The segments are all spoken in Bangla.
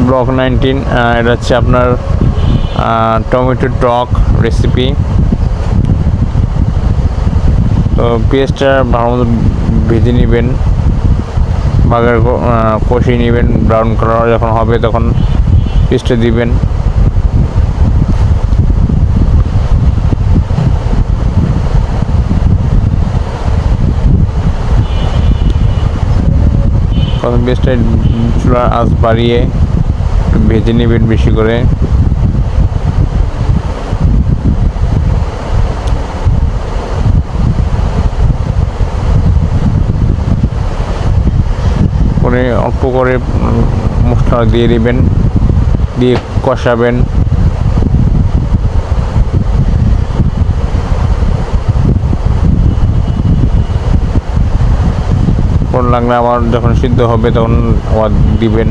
ব্লক 19 এটা হচ্ছে আপনার টমেটো টক রেসিপি। তো পেঁয়াজটা ভালো মতো ভেজে নেবেন, বাগার কষিয়ে নেবেন, ব্রাউন কালার যখন হবে তখন পেঁয়াজটা দিবেন। প্রথম পেঁয়াজটা চুলার আঁচ বাড়িয়ে ভেজে নেবেন বেশি করে। পরে অল্প করে মশলা দিয়ে দিবেন, দিয়ে কষাবেন। পর লাগলে আবার যখন সিদ্ধ হবে তখন আবার দিবেন।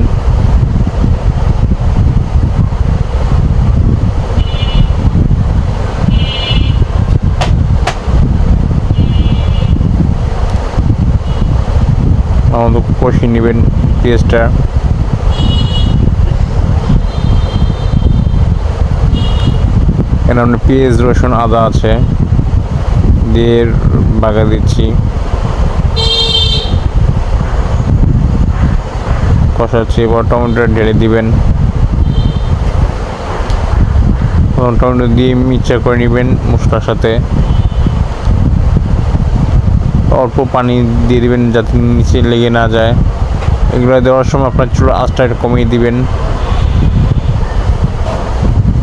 আমাদের কষিয়ে নেবেন পেঁয়াজটা। এখানে আমরা পেঁয়াজ রসুন আদা আছে দিয়ে বাগা দিচ্ছি, কষাচ্ছি। এবার টমেটো ঢেলে দিবেন, টমেটো দিয়ে মিক্সচার করে নেবেন মশলার সাথে। অল্প পানি দিয়ে দিবেন যাতে নিচে লেগে না যায়। এগুলো দেওয়ার সময় আপনার চুলার আঁচটা একটু কমিয়ে দিবেন।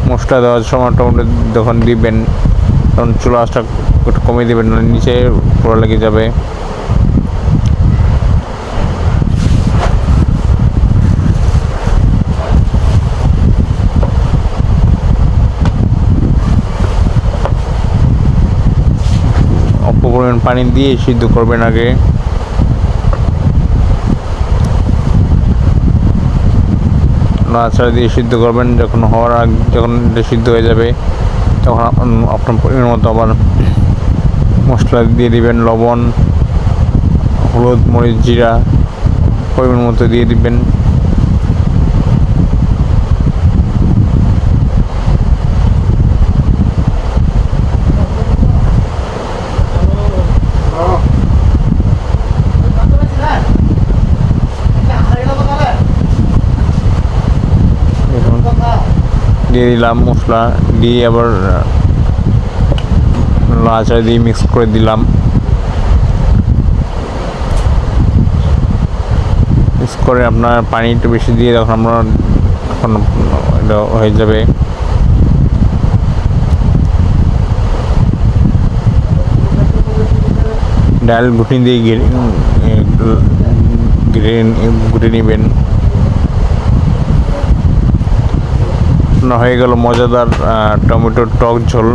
মশলা দেওয়ার সময় টমেটো যখন দিবেন তখন চুলার আঁচটা একটু কমিয়ে দিবেন, নিচে পুরো লেগে যাবে। অল্প পরিমাণ পানি দিয়ে সিদ্ধ করবেন আগে। নাড়াচাড়া দিয়ে সিদ্ধ করবেন। যখন হওয়ার আগে যখন সিদ্ধ হয়ে যাবে তখন আপনার পরিমাণ মতো আবার মশলা দিয়ে দিবেন, লবণ, হলুদ, মরিচ, জিরা পরিমাণ মতো দিয়ে দিবেন। দিয়ে দিলাম মশলা, দিয়ে আবার নাড়াচাড়া দিয়ে মিক্স করে দিলাম। মিক্স করে আপনার পানি একটু বেশি দিয়ে তখন আমরা তখন এটা হয়ে যাবে। ডাল ঘুটনি দিয়ে ঘুটে নেবেন। হয়ে গেল মজাদার টমেটোর টক ঝোল।